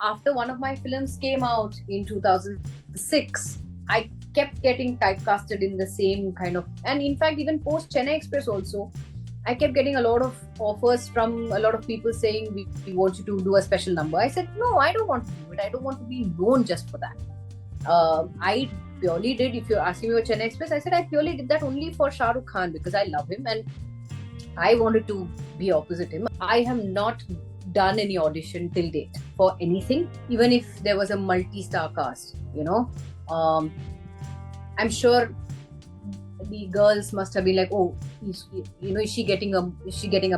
After one of my films came out in 2006, I kept getting typecasted in the same kind of, and in fact, even post Chennai Express also, I kept getting a lot of offers from a lot of people saying, we want you to do a special number. I said, no, I don't want to do it. I don't want to be known just for that. I purely did, if you're asking me about Chennai Express, I said I purely did that only for Shah Rukh Khan because I love him and I wanted to be opposite him. I have not done any audition till date for anything, even if there was a multi-star cast, I'm sure the girls must have been like, oh, is she getting a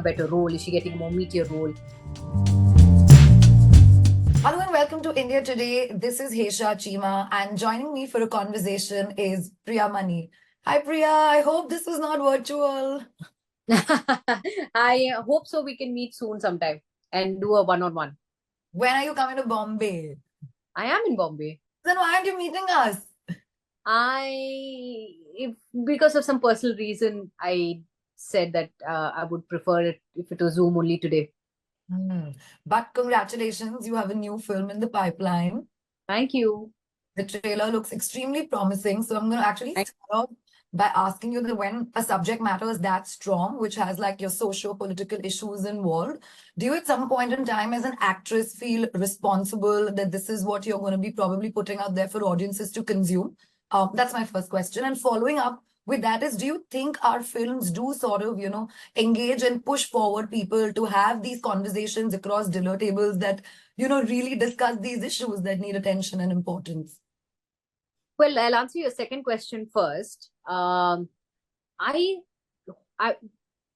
better role? Is she getting a more meteor role? Hello and welcome to India Today. This is Hesha Chimah, and joining me for a conversation is Priya Mani. Hi Priya, I hope this was not virtual. I hope so. We can meet soon sometime and do a one-on-one. When are you coming to Bombay? I am in Bombay. Then why aren't you meeting us? Because of some personal reason, I said that I would prefer it if it was Zoom only today. But congratulations, you have a new film in the pipeline. Thank you. The trailer looks extremely promising. So I'm going to actually start off by asking you that when a subject matter is that strong, which has like your socio-political issues involved, do you at some point in time as an actress feel responsible that this is what you're going to be probably putting out there for audiences to consume? That's my first question. And following up with that is, do you think our films do sort of, engage and push forward people to have these conversations across dinner tables that, really discuss these issues that need attention and importance? Well, I'll answer your second question first. We're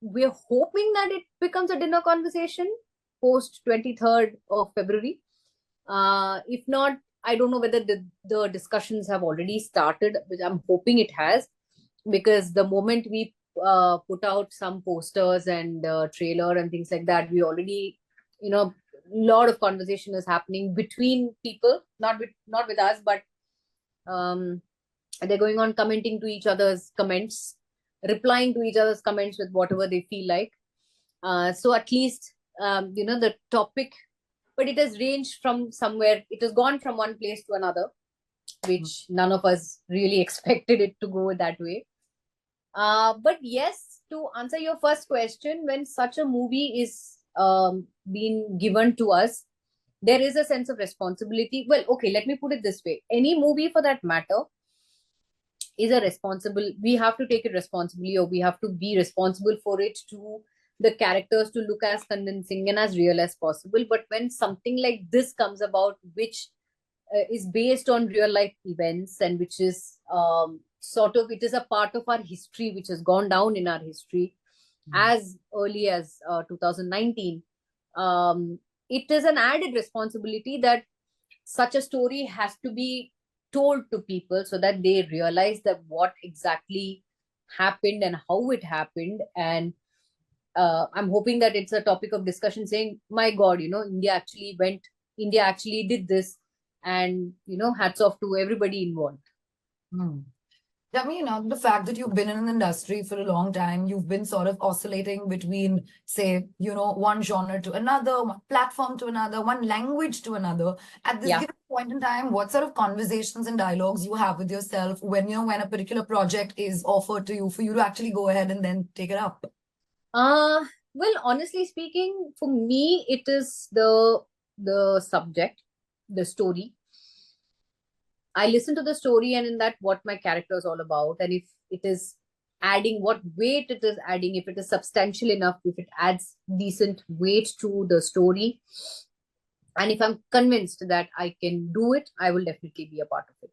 hoping that it becomes a dinner conversation post 23rd of February. If not, I don't know whether the discussions have already started, but I'm hoping it has, because the moment we put out some posters and trailer and things like that, we already, a lot of conversation is happening between people, not with us, but they're going on commenting to each other's comments, replying to each other's comments with whatever they feel like. So at least, the topic, but it has ranged from somewhere, it has gone from one place to another, which none of us really expected it to go that way. But yes, to answer your first question, when such a movie is being given to us, there is a sense of responsibility. Well, okay, let me put it this way. Any movie for that matter is we have to take it responsibly, or we have to be responsible for it, to the characters to look as convincing and as real as possible. But when something like this comes about, which is based on real life events, and which is it is a part of our history, which has gone down in our history as early as 2019, it is an added responsibility that such a story has to be told to people so that they realize that what exactly happened and how it happened. And I'm hoping that it's a topic of discussion, saying, my God, India actually did this, and hats off to everybody involved. Yami, the fact that you've been in an industry for a long time, you've been sort of oscillating between, say, one genre to another, one platform to another, one language to another. At this given point in time, what sort of conversations and dialogues you have with yourself when a particular project is offered to you for you to actually go ahead and then take it up? Well, honestly speaking, for me, it is the subject, the story. I listen to the story, and in that, what my character is all about, and if it is adding, what weight it is adding, if it is substantial enough, if it adds decent weight to the story, and if I'm convinced that I can do it, I will definitely be a part of it.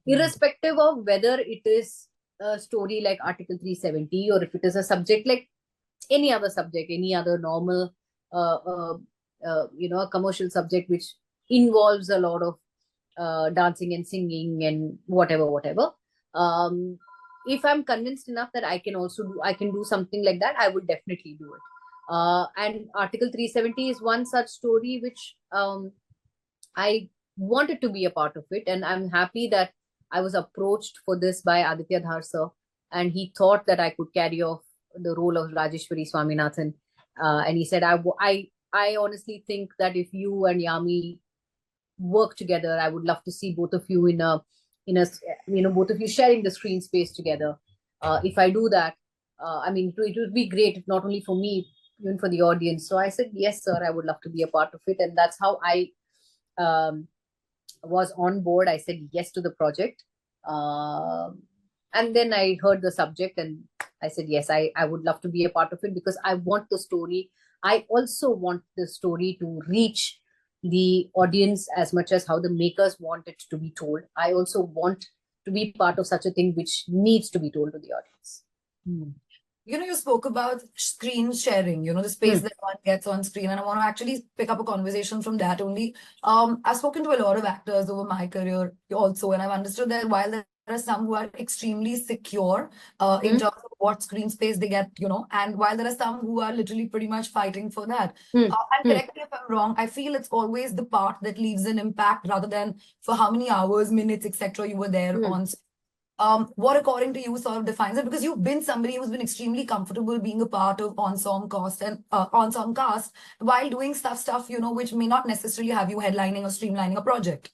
Irrespective of whether it is a story like Article 370, or if it is a subject like any other subject, any other normal, a commercial subject which involves a lot of dancing and singing and whatever. If I'm convinced enough that I can do something like that, I would definitely do it. And Article 370 is one such story which I wanted to be a part of it, and I'm happy that I was approached for this by Aditya Dhar sir, and he thought that I could carry off the role of Rajeshwari Swaminathan, and he said, I honestly think that if you and Yami work together. I would love to see both of you in a both of you sharing the screen space together. If I do that, I mean, it would be great, not only for me, even for the audience. So I said, yes, sir, I would love to be a part of it. And that's how I um, was on board. I said yes to the project. And then I heard the subject and I said, yes, I would love to be a part of it, because I want the story. I also want the story to reach the audience as much as how the makers want it to be told. I also want to be part of such a thing which needs to be told to the audience. You know, you spoke about screen sharing, you know, the space that one gets on screen. And I want to actually pick up a conversation from that only. I've spoken to a lot of actors over my career also, and I've understood that while there are some who are extremely secure in terms of what screen space they get, you know, and while there are some who are literally pretty much fighting for that. And correct me if I'm wrong, I feel it's always the part that leaves an impact rather than for how many hours, minutes, etc. you were there on. What according to you sort of defines it? Because you've been somebody who's been extremely comfortable being a part of ensemble cast and ensemble cast while doing stuff, you know, which may not necessarily have you headlining or streamlining a project.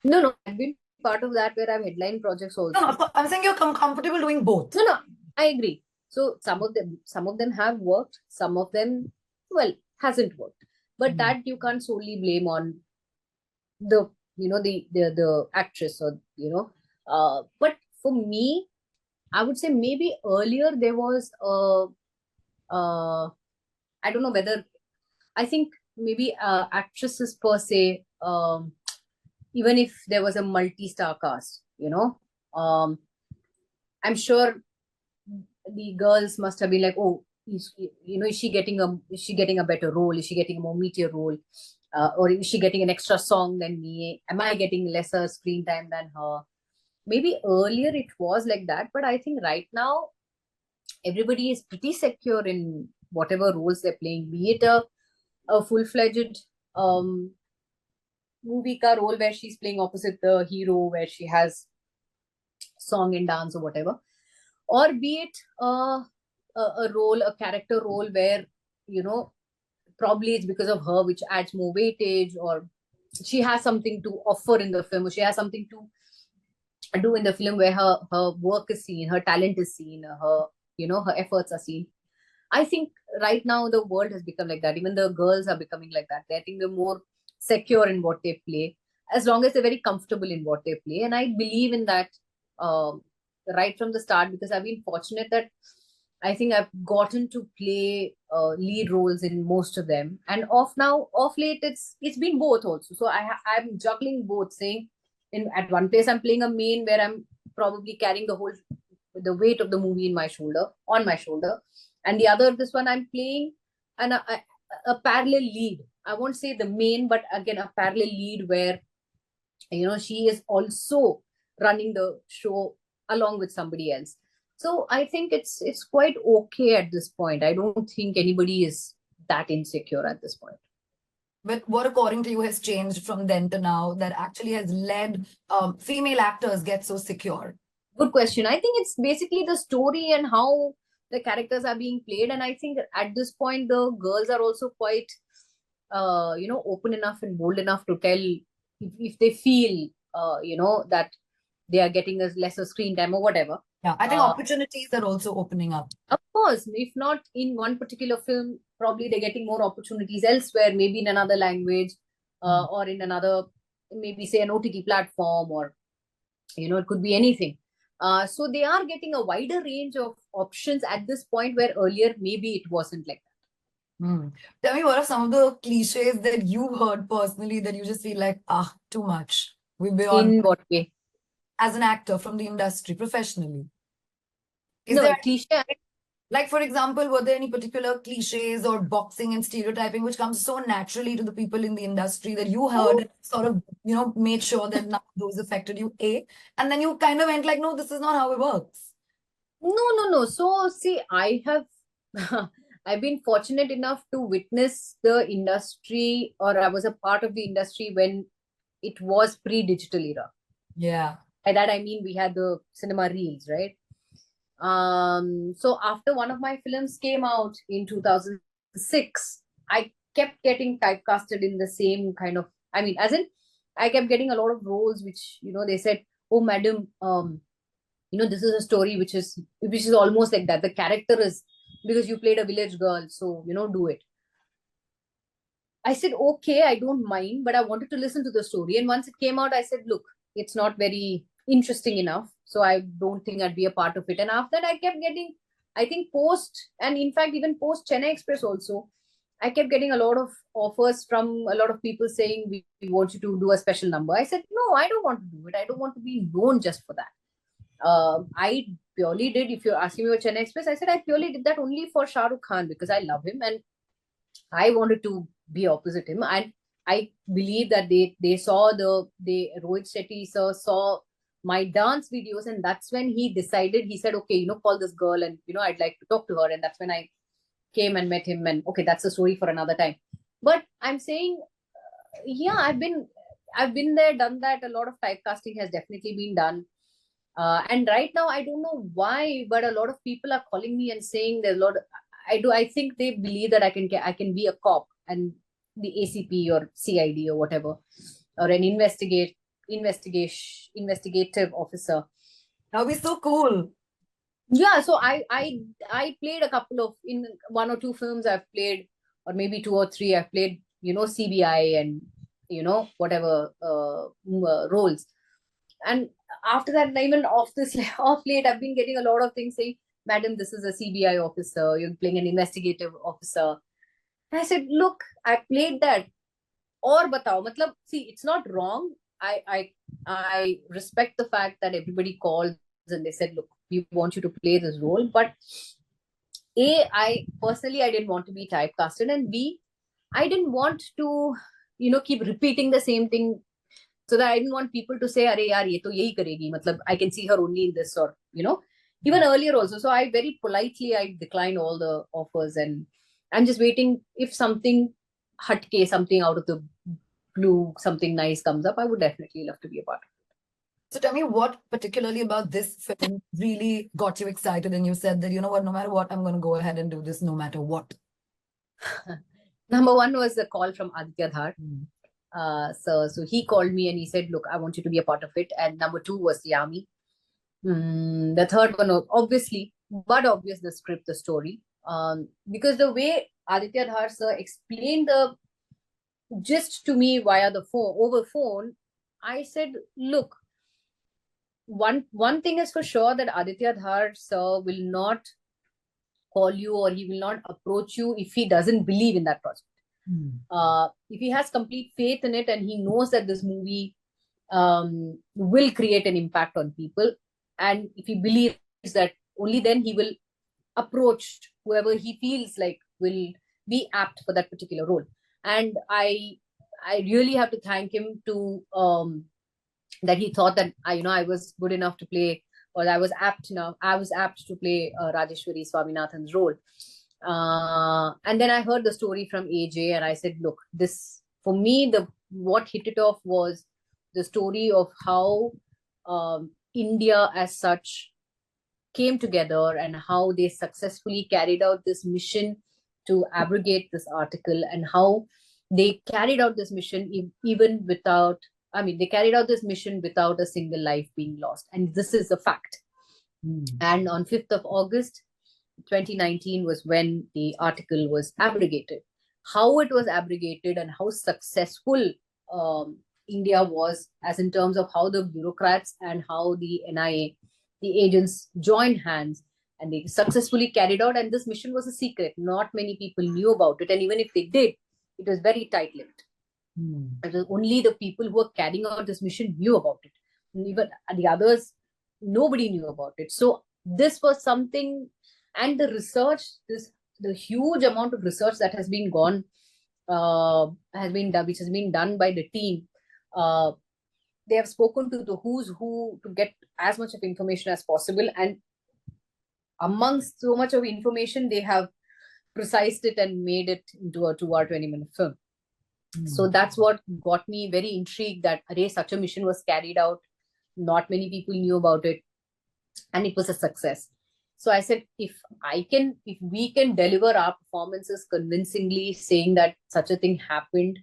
No, I've been part of that where I've headlined projects also. No, I'm saying you're comfortable doing both. No, I agree. So some of them have worked, some of them, well, hasn't worked. But that you can't solely blame on the the actress, or but for me, I would say maybe earlier there was I don't know whether, I think maybe actresses per se, even if there was a multi-star cast, I'm sure the girls must have been like, oh, is she getting a better role? Is she getting a more meatier role? Or is she getting an extra song than me? Am I getting lesser screen time than her? Maybe earlier it was like that, but I think right now everybody is pretty secure in whatever roles they're playing, be it a full-fledged movie ka role where she's playing opposite the hero, where she has song and dance or whatever, or be it a role, a character role where, probably it's because of her, which adds more weightage, or she has something to offer in the film, or she has something to do in the film where her work is seen, her talent is seen, her efforts are seen. I think right now the world has become like that. Even the girls are becoming like that. I think they're more secure in what they play, as long as they're very comfortable in what they play. And I believe in that right from the start, because I've been fortunate that I think I've gotten to play lead roles in most of them. And off late, it's been both also. So I'm juggling both, saying at one place I'm playing a main where I'm probably carrying the weight of the movie on my shoulder, and the other, this one, I'm playing a parallel lead. I won't say the main, but again a parallel lead where she is also running the show along with somebody else. So I think it's quite okay at this point. I don't think anybody is that insecure at this point. But what, according to you, has changed from then to now that actually has led female actors get so secure? Good question. I think it's basically the story and how the characters are being played. And I think at this point, the girls are also quite, open enough and bold enough to tell if they feel, that they are getting a lesser screen time or whatever. Yeah, I think opportunities are also opening up. Of course, if not in one particular film, probably they're getting more opportunities elsewhere, maybe in another language, or in another, maybe say an OTT platform, or, it could be anything. So they are getting a wider range of options at this point, where earlier maybe it wasn't like that. Tell me, what are some of the cliches that you heard personally that you just feel like, too much? In what way? As an actor from the industry, professionally. Cliche. Like, for example, were there any particular cliches or boxing and stereotyping which comes so naturally to the people in the industry that you heard and sort of, made sure that none of those affected you, A? And then you kind of went like, no, this is not how it works. No. So, see, I've been fortunate enough to witness the industry, or I was a part of the industry when it was pre-digital era. Yeah. By that I mean we had the cinema reels, right? So after one of my films came out in 2006, I kept getting typecasted in the same kind of I mean, as in, I kept getting a lot of roles which, they said, oh, madam, this is a story which is almost like that. The character is, because you played a village girl, so, do it. I said, okay, I don't mind, but I wanted to listen to the story. And once it came out, I said, look, it's not very interesting enough. So I don't think I'd be a part of it. And after that, I kept getting, I think and in fact, even post Chennai Express also, I kept getting a lot of offers from a lot of people saying, we want you to do a special number. I said, no, I don't want to do it. I don't want to be known just for that. I purely did, if you're asking me about Chennai Express, I said I purely did that only for Shah Rukh Khan because I love him and I wanted to be opposite him. And I believe that they saw Rohit Shetty sir saw my dance videos, and that's when he decided, he said, okay, call this girl and, I'd like to talk to her. And that's when I came and met him. And okay, that's a story for another time. But I'm saying, yeah, I've been there, done that. A lot of typecasting has definitely been done. And right now, I don't know why, but a lot of people are calling me and saying there's a lot. I think they believe that I can be a cop and the ACP or CID or whatever, or an investigative officer. That would be so cool. Yeah, so I played a couple of, in 1 or 2 films I've played, or maybe 2 or 3 I've played, CBI and whatever roles. And after that, even off late, I've been getting a lot of things saying, madam, this is a CBI officer, you're playing an investigative officer. And I said, look, I played that. Or batao, matlab, see, it's not wrong. I respect the fact that everybody called and they said, look, we want you to play this role. But I personally, I didn't want to be typecasted, and B, I didn't want to, keep repeating the same thing, so that I didn't want people to say, "Arey yaar, ye to yahi karegi." Matlab, I can see her only in this, or even earlier also. So I very politely declined all the offers, and I'm just waiting if something hatke, something out of the blue, something nice comes up. I would definitely love to be a part of it. So tell me, what particularly about this film really got you excited, and you said that, you know what, no matter what, I'm going to go ahead and do this no matter what? Number one was the call from Aditya Dhar. So he called me and he said, look, I want you to be a part of it. And number 2 was Yami. The third one, obviously, but obvious, the script, the story. Because the way Aditya Dhar sir explained the gist to me via the phone, over phone, I said, look, one thing is for sure, that Aditya Dhar sir will not call you, or he will not approach you if he doesn't believe in that project. If he has complete faith in it and he knows that this movie will create an impact on people, and if he believes that, only then he will approach whoever he feels like will be apt for that particular role. And I really have to thank him to that he thought that I was good enough to play, or I was apt to play Rajeshwari Swaminathan's role. And then I heard the story from AJ, and I said, look, this, for me, what hit it off was the story of how India as such came together, and how they successfully carried out this mission to abrogate this article, and how they carried out this mission even without, they carried out this mission without a single life being lost. And this is a fact. And on 5th of August, 2019 was when the article was abrogated. How it was abrogated and how successful India was, as in terms of how the bureaucrats and how the NIA, the agents, joined hands, and they successfully carried out. And this mission was a secret. Not many people knew about it. And even if they did, it was very tight-lipped. It was only the people who were carrying out this mission knew about it. And even the others, nobody knew about it. So this was something, and the research, the huge amount of research that has been done, which has been done by the team. They have spoken to the who's who to get as much of information as possible, and amongst so much of information, they have precised it and made it into a 2-hour 20-minute film. So that's what got me very intrigued, that such a mission was carried out. Not many people knew about it, and it was a success. So I said, if we can deliver our performances convincingly, saying that such a thing happened,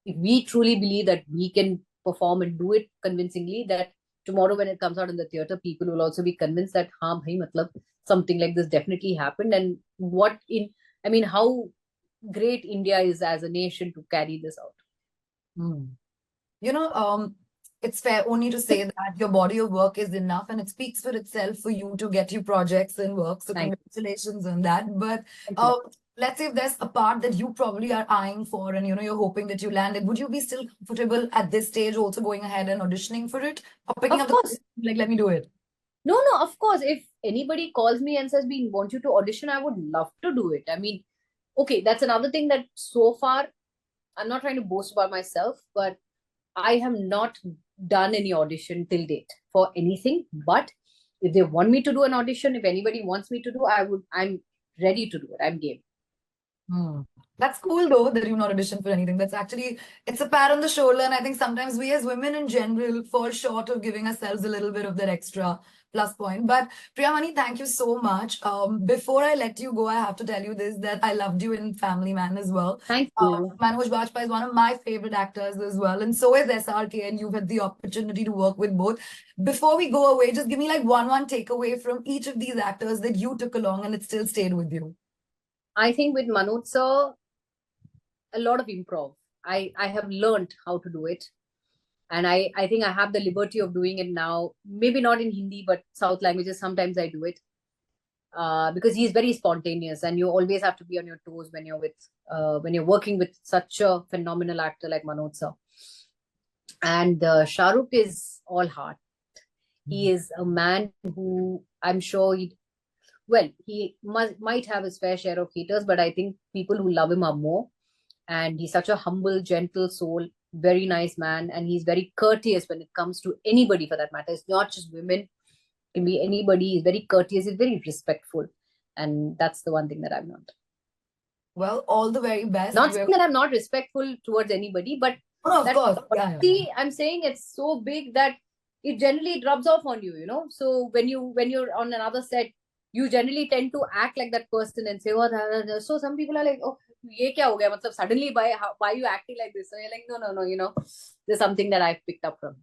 if we truly believe that we can perform and do it convincingly, that tomorrow when it comes out in the theater, people will also be convinced that हाँ भाई मतलब something like this definitely happened, and how great India is as a nation to carry this out. You know, it's fair only to say that your body of work is enough and it speaks for itself for you to get you projects and work. So congratulations on that. But let's say if there's a part that you probably are eyeing for and you're hoping that you land it, would you be still comfortable at this stage also going ahead and auditioning for it? Or picking up the like, let me do it? No, of course. If anybody calls me and says, we want you to audition, I would love to do it. I mean, okay, that's another thing that so far, I'm not trying to boast about myself, but I have not done any audition till date for anything. But if they want me to do an audition, if anybody wants me to do, I'm ready to do it. I'm game. That's cool though that you've not auditioned for anything. That's actually, it's a pat on the shoulder. And I think sometimes we as women in general fall short of giving ourselves a little bit of that extra plus point. But Priyamani, thank you so much. Before I let you go, I have to tell you this, that I loved you in Family Man as well. Thank you. Manoj Bajpai is one of my favorite actors as well. And so is SRK, and you've had the opportunity to work with both. Before we go away, just give me like one takeaway from each of these actors that you took along and it still stayed with you. I think with Manoj sir, a lot of improv. I have learned how to do it. And I think I have the liberty of doing it now. Maybe not in Hindi, but South languages, sometimes I do it. Because he's very spontaneous and you always have to be on your toes when you're working with such a phenomenal actor like Manoj sir. And Shah Rukh is all heart. He is a man who I'm sure he might have his fair share of haters, but I think people who love him are more. And he's such a humble, gentle soul, very nice man, and he's very courteous when it comes to anybody for that matter. It's not just women, it can be anybody. He's very courteous, he's very respectful, and that's the one thing that I've learned. Well, all the very best. Not saying that I'm not respectful towards anybody, but of course. See, I'm saying it's so big that it generally rubs off on you, So when you're on another set, you generally tend to act like that person and say, oh, so some people are like, oh, ye kya ho gaya? Matlab, suddenly why are you acting like this? So you're like, no, there's something that I've picked up from.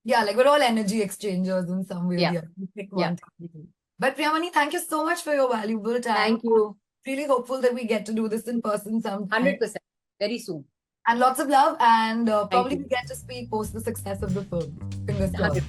Yeah, like we're all energy exchangers in some way. Yeah. You pick one thing. But Priyamani, thank you so much for your valuable time. Thank you. Really hopeful that we get to do this in person sometime. 100%. Very soon. And lots of love, and probably we get to speak post the success of the film. Fingers crossed.